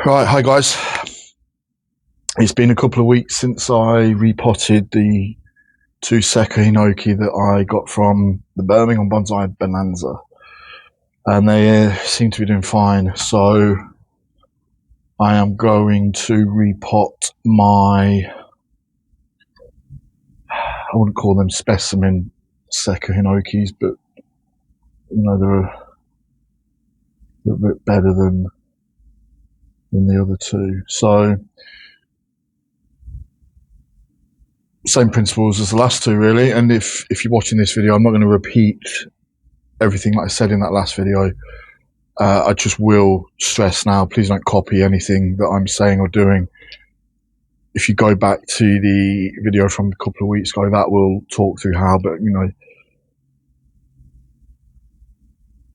Right, hi guys. It's been a couple of weeks since I repotted the two Sekka Hinoki that I got from the Birmingham Bonsai Bonanza, and they seem to be doing fine. So I am going to repot my, I wouldn't call them specimen Sekka Hinokis, but they're a little bit better than the other two. So same principles as the last two, really. And if you're watching this video, I'm not going to repeat everything like I said in that last video. I just will stress now, please don't copy anything that I'm saying or doing. If you go back to the video from a couple of weeks ago, that will talk through how, but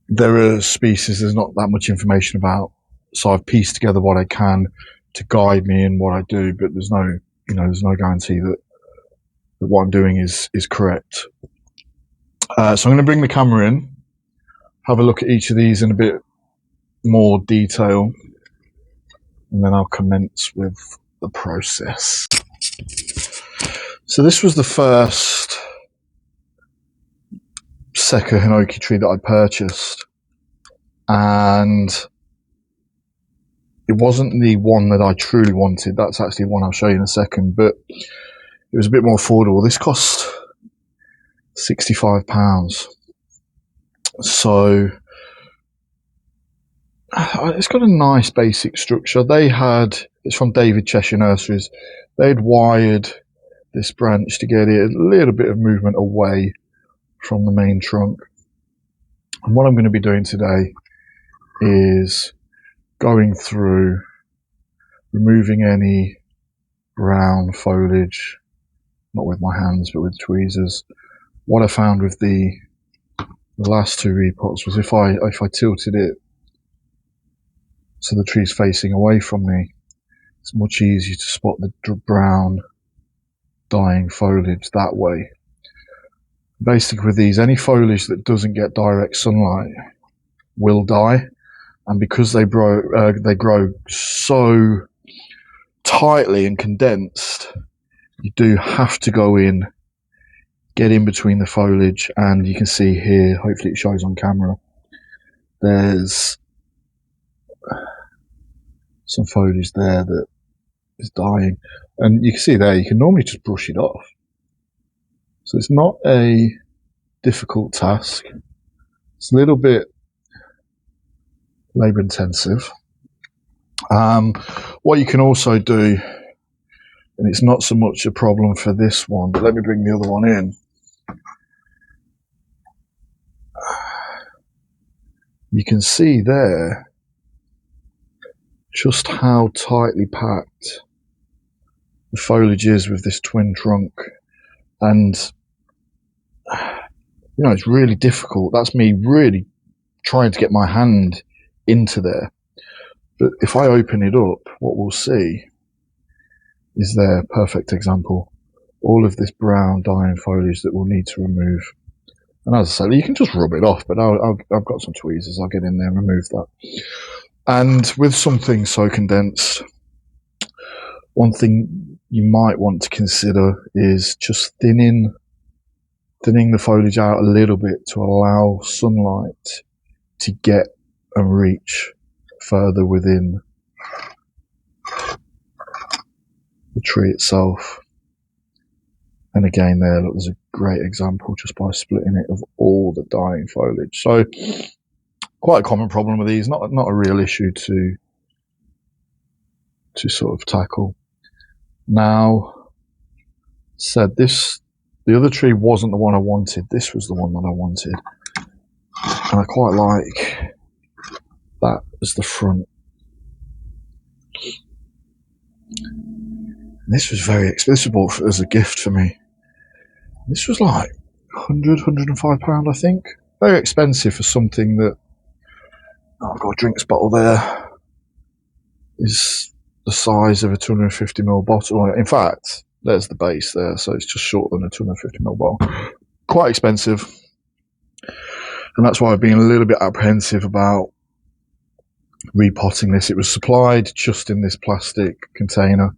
there are species there's not that much information about. So I've pieced together what I can to guide me in what I do, but there's no guarantee that what I'm doing is correct. So I'm going to bring the camera in, have a look at each of these in a bit more detail, and then I'll commence with the process. So this was the first Sekka Hinoki tree that I purchased, and it wasn't the one that I truly wanted. That's actually one I'll show you in a second, but it was a bit more affordable. This cost £65. So it's got a nice basic structure. It's from David Cheshire Nurseries. They'd wired this branch to get it a little bit of movement away from the main trunk. And what I'm going to be doing today is going through, removing any brown foliage, not with my hands, but with tweezers. What I found with the last two repots was if I tilted it so the tree's facing away from me, it's much easier to spot the brown dying foliage that way. Basically with these, any foliage that doesn't get direct sunlight will die, and because they grow so tightly and condensed, you do have to go in, get in between the foliage, and you can see here, hopefully it shows on camera, there's some foliage there that is dying, and you can see there, you can normally just brush it off. So it's not a difficult task. It's a little bit labor intensive. What you can also do, and it's not so much a problem for this one, but let me bring the other one in. You can see there just how tightly packed the foliage is with this twin trunk, and it's really difficult. That's me really trying to get my hand into there, but if I open it up, what we'll see is their perfect example, all of this brown dying foliage that we'll need to remove. And as I said, you can just rub it off, but I've got some tweezers, I'll get in there and remove that. And with something so condensed, one thing you might want to consider is just thinning the foliage out a little bit to allow sunlight to get and reach further within the tree itself. And again there, look, there's a great example just by splitting it of all the dying foliage. So quite a common problem with these, not a real issue to sort of tackle. Now, the other tree wasn't the one I wanted. This was the one that I wanted, and I quite like that as the front. This was very expensive as a gift for me. This was like £105, I think. Very expensive for something that, I've got a drinks bottle there, is the size of a 250ml bottle. In fact, there's the base there, so it's just shorter than a 250ml bottle. Quite expensive, and that's why I've been a little bit apprehensive about repotting this. It was supplied just in this plastic container,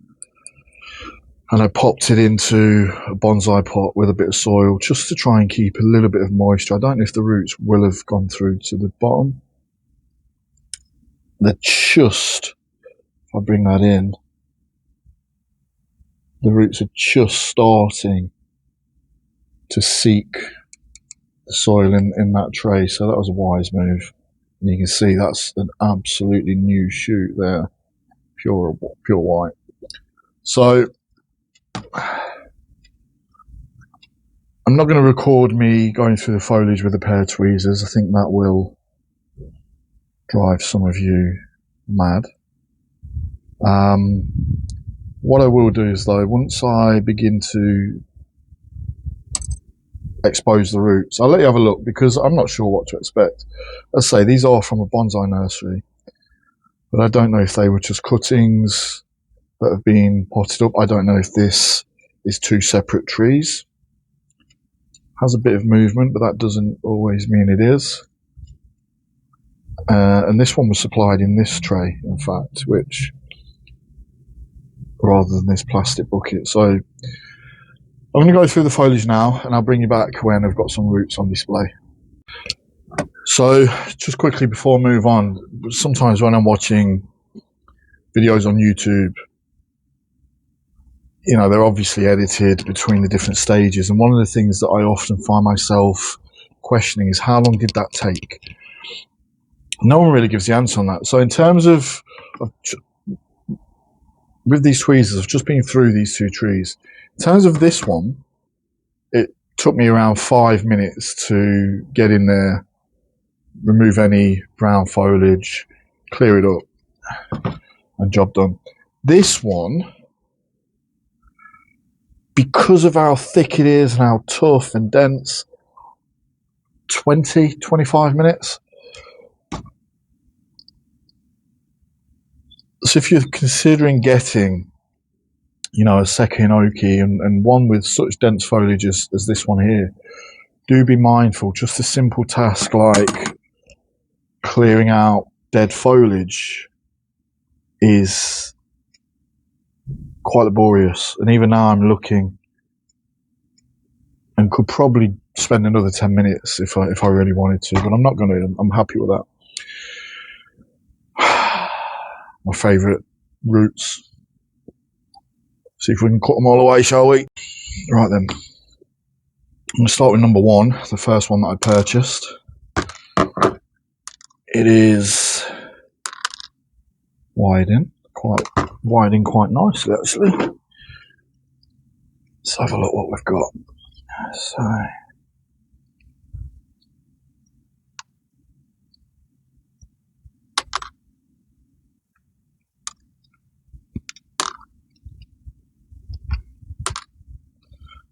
and I popped it into a bonsai pot with a bit of soil just to try and keep a little bit of moisture. I don't know if the roots will have gone through to the bottom. They're just, if I bring that in, the roots are just starting to seek the soil in that tray, so that was a wise move. And you can see that's an absolutely new shoot there, pure white. So I'm not going to record me going through the foliage with a pair of tweezers. I think that will drive some of you mad. What I will do is, though, once I begin to expose the roots, I'll let you have a look, because I'm not sure what to expect. As I say, these are from a bonsai nursery, but I don't know if they were just cuttings that have been potted up. I don't know if this is two separate trees. Has a bit of movement, but that doesn't always mean it is. And this one was supplied in this tray, in fact, which, rather than this plastic bucket. So I'm going to go through the foliage now, and I'll bring you back when I've got some roots on display. So just quickly before I move on, sometimes when I'm watching videos on YouTube, you know, they're obviously edited between the different stages, and one of the things that I often find myself questioning is, how long did that take? No one really gives the answer on that. So in terms of with these tweezers, I've just been through these two trees. In terms of this one, it took me around 5 minutes to get in there, remove any brown foliage, clear it up, and job done. This one, because of how thick it is and how tough and dense, 20-25 minutes. So if you're considering getting, you know, a Sekka Hinoki and one with such dense foliage as this one here, do be mindful. Just a simple task like clearing out dead foliage is quite laborious, and even now I'm looking and could probably spend another 10 minutes if I really wanted to, but I'm not going to. I'm happy with that. My favourite roots. See if we can cut them all away, shall we? Right then. I'm going to start with number one, the first one that I purchased. It is widening quite nicely, actually. Let's have a look what we've got. So,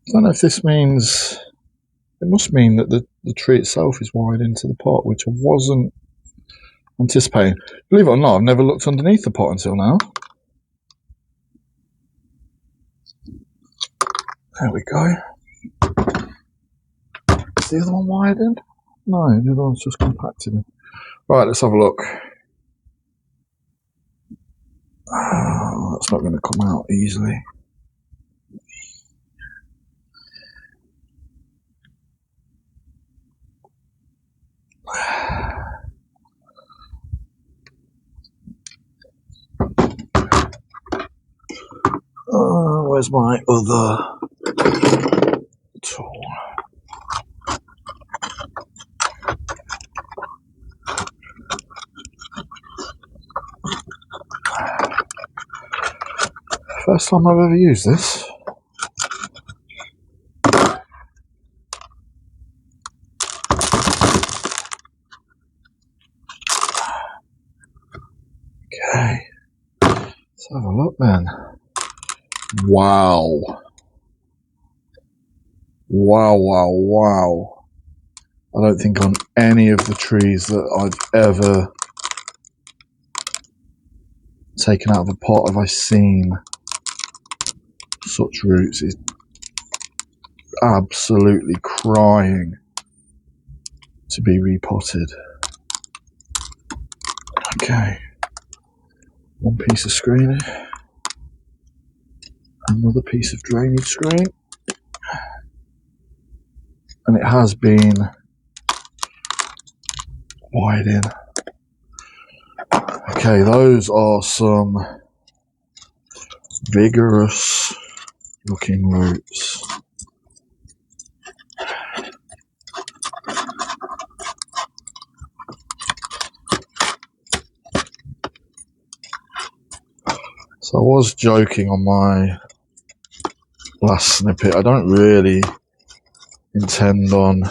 I don't know if this means, it must mean that the tree itself is wide into the pot, which I wasn't anticipating. Believe it or not, I've never looked underneath the pot until now. There we go. Is the other one widened? No, the other one's just compacted. Right, let's have a look. That's not going to come out easily. Where's my other tool? First time I've ever used this. Okay, let's have a look then. Wow. Wow. I don't think on any of the trees that I've ever taken out of a pot have I seen such roots. It's absolutely crying to be repotted. Okay. One piece of screening, another piece of drainage screen, and it has been wired in. Okay, those are some vigorous looking roots. So I was joking on my last snippet. I don't really intend on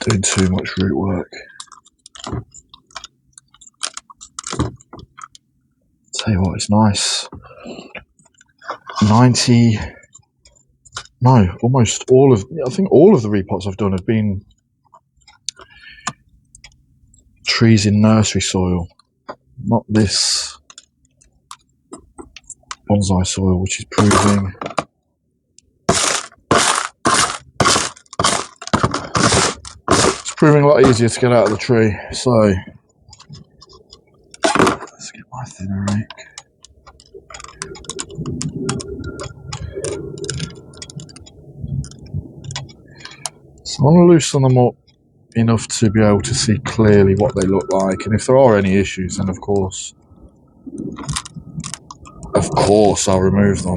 doing too much root work. Tell you what, it's nice. Almost all of, I think all of the repots I've done have been trees in nursery soil, not this bonsai soil, which is proving a lot easier to get out of the tree. So let's get my thinner rake. So I want to loosen them up enough to be able to see clearly what they look like, and if there are any issues, then of course I'll remove them.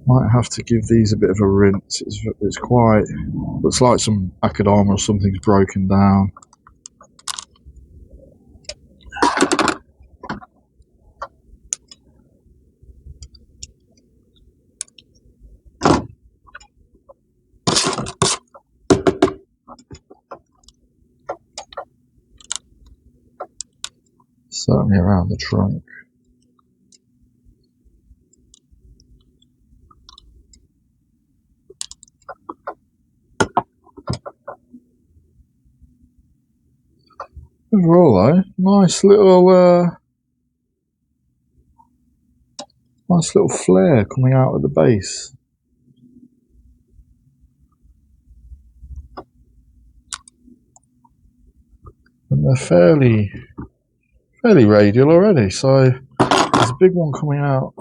Might have to give these a bit of a rinse. It's quite, looks like some akadama or something's broken down. Certainly around the trunk. Overall though, nice little flare coming out at the base. And they're fairly radial already, so there's a big one coming out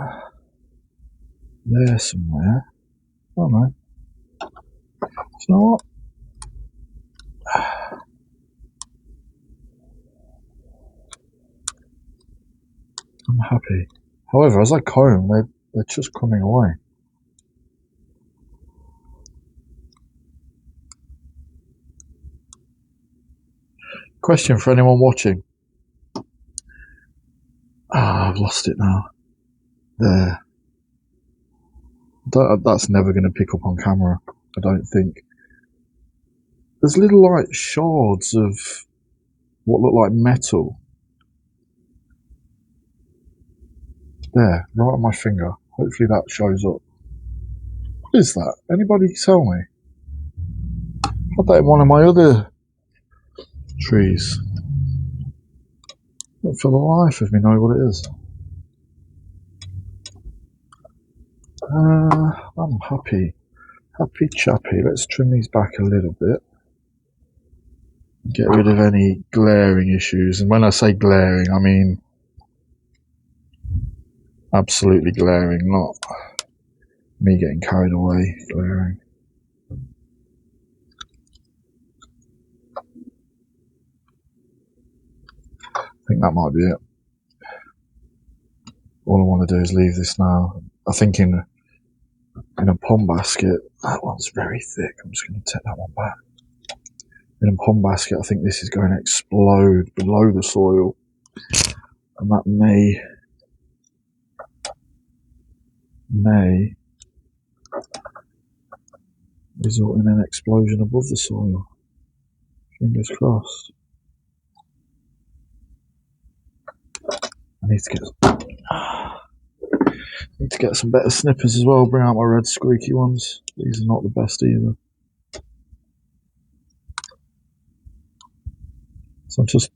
there somewhere. Oh no. You know what? I'm happy. However, as I comb, they're just coming away. Question for anyone watching. I've lost it now. There. That's never going to pick up on camera, I don't think. There's little like shards of what look like metal. There, right on my finger. Hopefully that shows up. What is that? Anybody tell me? I had that in one of my other trees. Don't for the life of me know what it is. I'm happy. Happy chappy. Let's trim these back a little bit. Get rid of any glaring issues. And when I say glaring, I mean absolutely glaring, not me getting carried away glaring. I think that might be it. All I want to do is leave this now. I think in a pond basket, that one's very thick. I'm just going to take that one back. In a pond basket, I think this is going to explode below the soil, and that may result in an explosion above the soil. Fingers crossed. I need to get some better snippers as well. Bring out my red squeaky ones. These are not the best either. So I'm just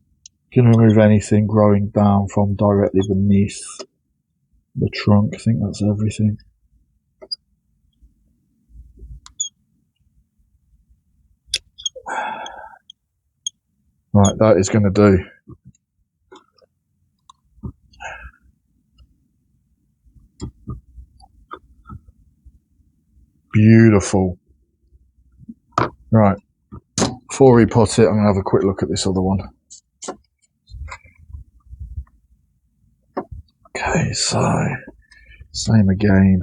going to remove anything growing down from directly beneath the trunk. I think that's everything. Right, that is going to do. Beautiful. Right, before we pot it, I'm going to have a quick look at this other one. Okay, so same again.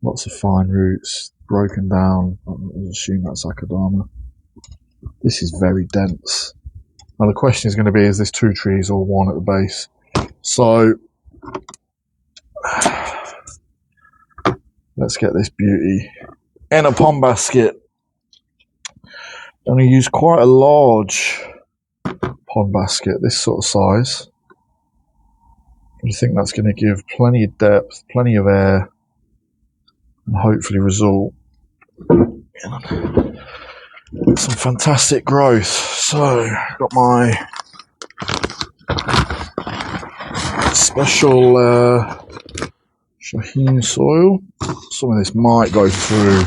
Lots of fine roots, broken down. I assume that's Akadama. This is very dense. Now the question is going to be, is this 2 trees or 1 at the base? So let's get this beauty in a pond basket. I'm going to use quite a large pond basket, this sort of size. I think that's going to give plenty of depth, plenty of air, and hopefully result in some fantastic growth. So, I've got my special Shaheen soil. Some of this might go through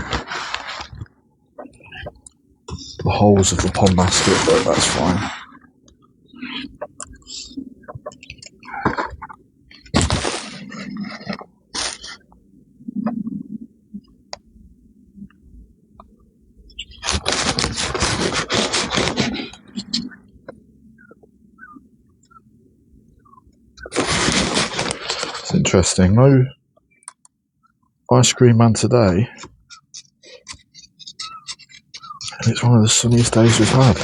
the holes of the pond basket, but that's fine. It's interesting. No ice cream man today. And it's one of the sunniest days we've had.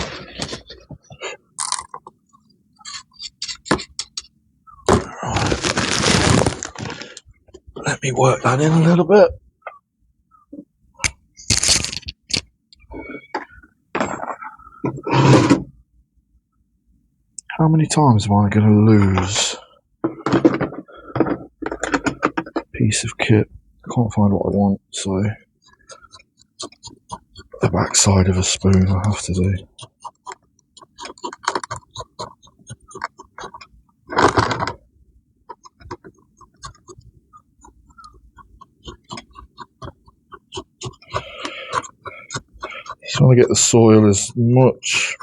Right. Let me work that in a little bit. How many times am I going to lose a piece of kit? I can't find what I want, so the backside of a spoon I have to do. Just want to get the soil as much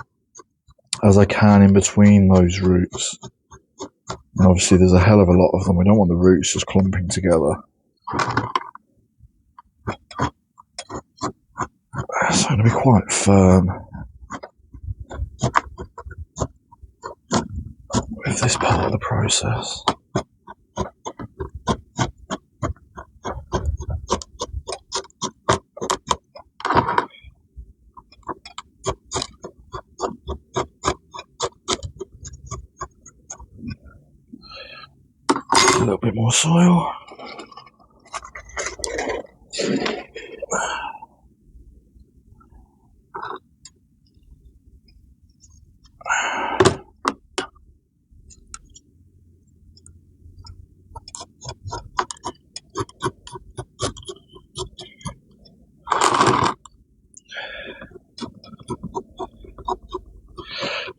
as I can in between those roots. And obviously there's a hell of a lot of them. We don't want the roots just clumping together. It's going to be quite firm with this part of the process. A little bit more soil.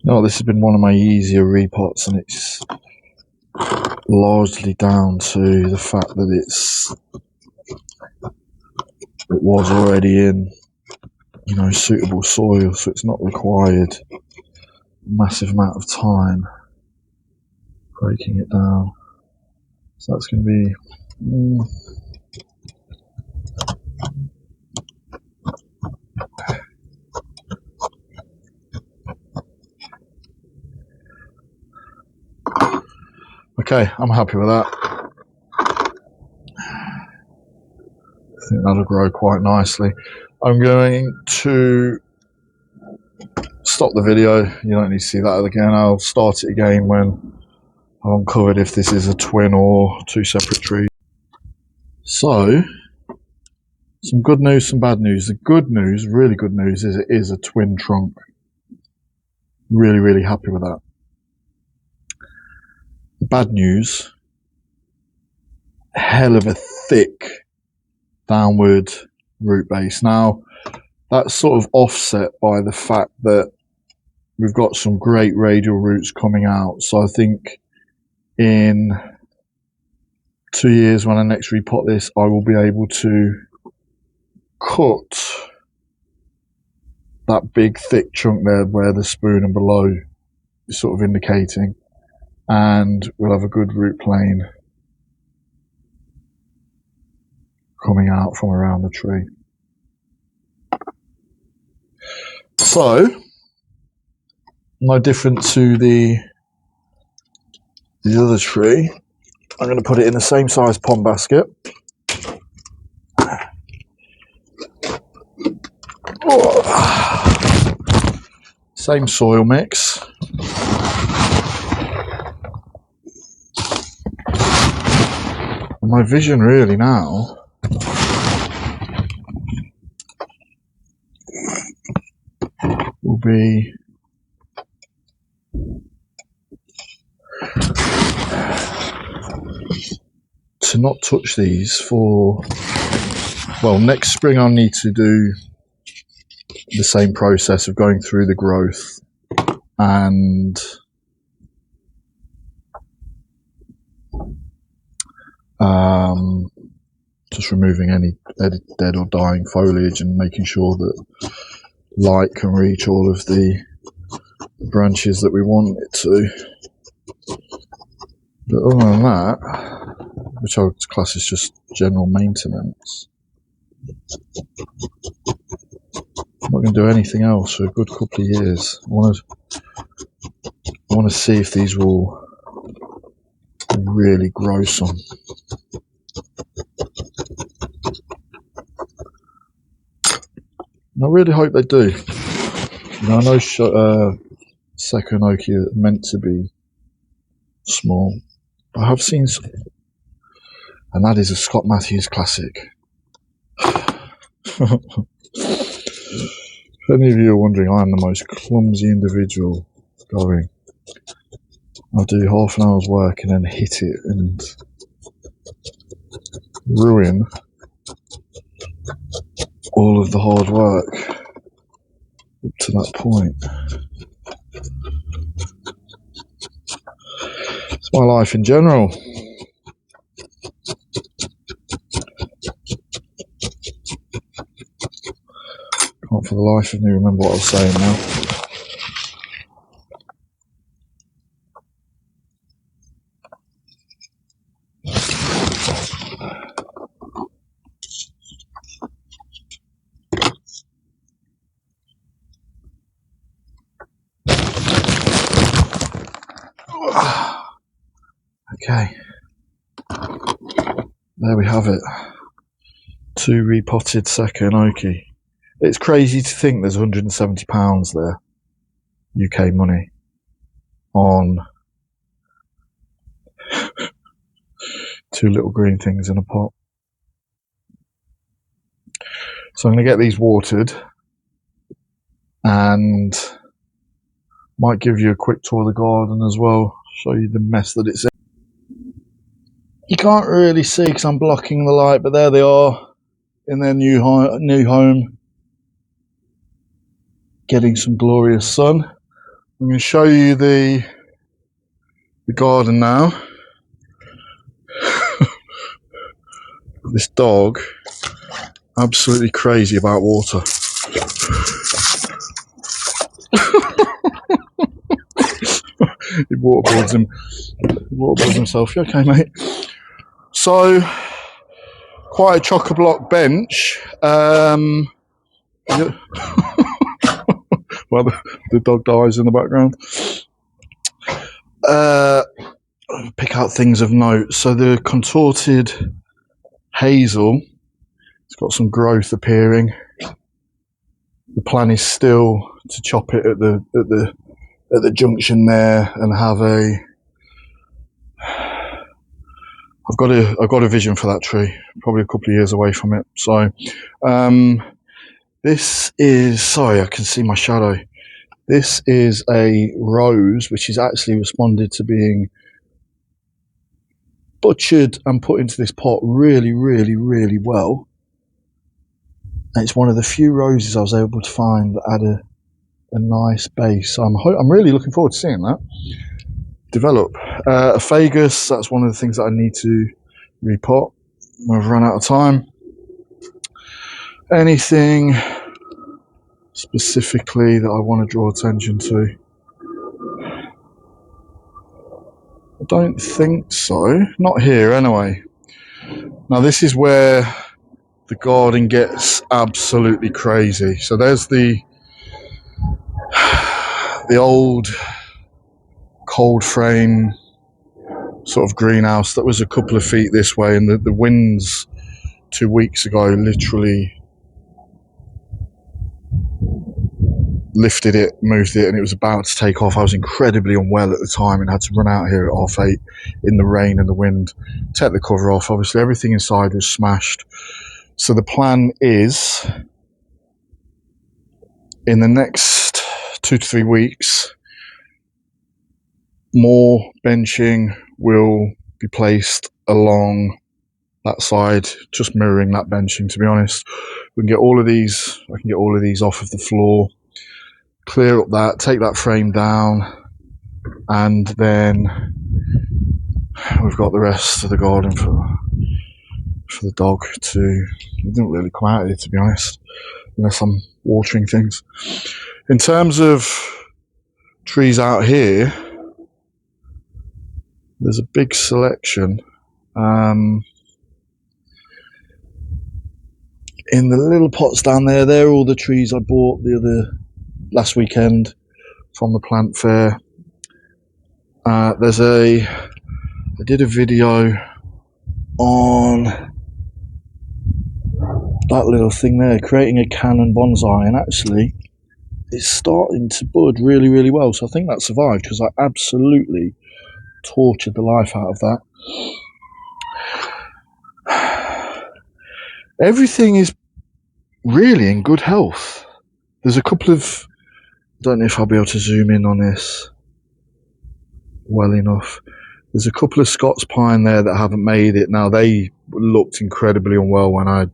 No, this has been one of my easier repots, and it's largely down to the fact that it was already in, suitable soil, so it's not required a massive amount of time breaking it down. So that's going to be okay. I'm happy with that. I think that'll grow quite nicely. I'm going to stop the video. You don't need to see that again. I'll start it again when I've uncovered if this is a twin or 2 separate trees. So, some good news, some bad news. The good news, really good news, is it is a twin trunk. Really, really happy with that. The bad news, hell of a thick downward root base. Now, that's sort of offset by the fact that we've got some great radial roots coming out. So I think in 2 years, when I next repot this, I will be able to cut that big thick chunk there where the spoon and below is sort of indicating, and we'll have a good root plane coming out from around the tree. So no different to the other tree, I'm going to put it in the same size pond basket. Same soil mix. And my vision really now will be to not touch these for, well, next spring I'll need to do the same process of going through the growth and just removing any dead or dying foliage and making sure that light can reach all of the branches that we want it to. But other than that, which I would class as just general maintenance, I'm not going to do anything else for a good couple of years. I want to see if these will really grow some. And I really hope they do. You know, I know Sekka Hinoki are meant to be small. I have seen some, and that is a Scott Matthews classic. If any of you are wondering, I am the most clumsy individual going. I'll do half an hour's work and then hit it and ruin all of the hard work up to that point. It's my life in general. Can't for the life of me remember what I was saying now. Okay, there we have it. 2 repotted Sekka Hinoki. It's crazy to think there's £170 there, UK money, on 2 little green things in a pot. So I'm going to get these watered and might give you a quick tour of the garden as well, show you the mess that it's in. You can't really see because I'm blocking the light, but there they are in their new home, getting some glorious sun. I'm going to show you the garden now. This dog, absolutely crazy about water. He waterboards himself. You okay, mate? So, quite a chock-a-block bench. Well, the dog dies in the background. Pick out things of note. So the contorted hazel, it's got some growth appearing. The plan is still to chop it at the junction there and have a. I've got a vision for that tree. Probably a couple of years away from it. So, this is, sorry, I can see my shadow. This is a rose which is actually responded to being butchered and put into this pot really, really, really well. And it's one of the few roses I was able to find that had a nice base. I'm really looking forward to seeing that develop. A Fagus, that's one of the things that I need to repot. I've run out of time. Anything specifically that I want to draw attention to? I don't think so. Not here anyway. Now this is where the garden gets absolutely crazy. So there's the old cold frame sort of greenhouse that was a couple of feet this way, and the winds 2 weeks ago literally lifted it, moved it, and it was about to take off. I was incredibly unwell at the time and had to run out here at 8:30 in the rain and the wind, take the cover off. Obviously everything inside was smashed. So the plan is, in the next 2 to 3 weeks, more benching will be placed along that side, just mirroring that benching, to be honest. We can get all of these, I can get all of these off of the floor, clear up that, take that frame down, and then we've got the rest of the garden for the dog to. It didn't really come out here, to be honest, unless I'm watering things. In terms of trees out here, there's a big selection. In the little pots down there, they're all the trees I bought last weekend from the plant fair. I did a video on that little thing there, creating a cannon bonsai, and actually it's starting to bud really, really well. So I think that survived because I absolutely tortured the life out of that. Everything is really in good health. There's a couple of, I don't know if I'll be able to zoom in on this well enough. There's a couple of Scots pine there that haven't made it. Now they looked incredibly unwell when I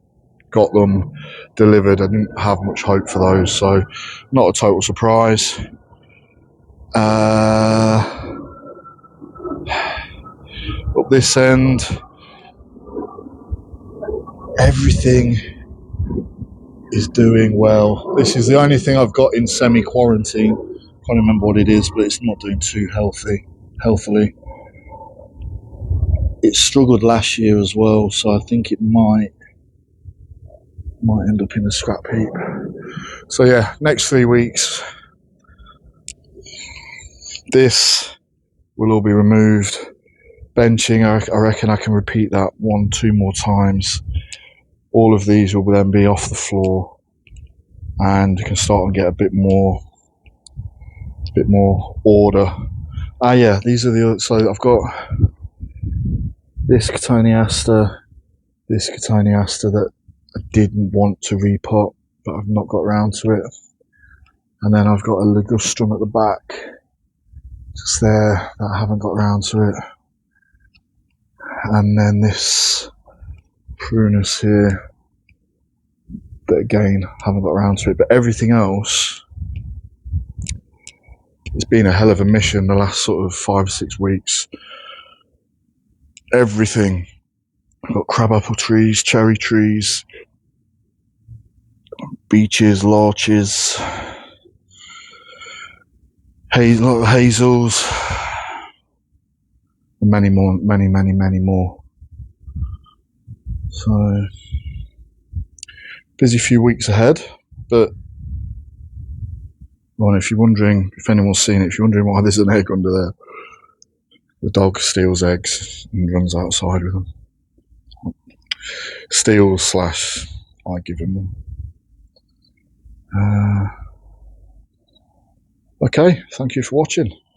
got them delivered. I didn't have much hope for those, so not a total surprise. Up this end, everything is doing well. This is the only thing I've got in semi-quarantine. Can't remember what it is, but it's not doing too healthily. It struggled last year as well, so I think it might end up in a scrap heap. So yeah, next 3 weeks, this will all be removed. Benching, I reckon I can repeat that 1-2 more times. All of these will then be off the floor, and you can start and get a bit more order. Yeah, these are the. So I've got this Cotoneaster that I didn't want to repot, but I've not got around to it. And then I've got a ligustrum at the back, just there, that I haven't got around to it. And then this prunus here, that again, haven't got around to it. But everything else, it's been a hell of a mission the last sort of 5 or 6 weeks. Everything. I've got crabapple trees, cherry trees, beeches, larches, hazels, and many more. So, busy few weeks ahead, but well, if you're wondering, if anyone's seen it, if you're wondering why there's an egg under there, the dog steals eggs and runs outside with them. Steals / I give him them. Okay, thank you for watching.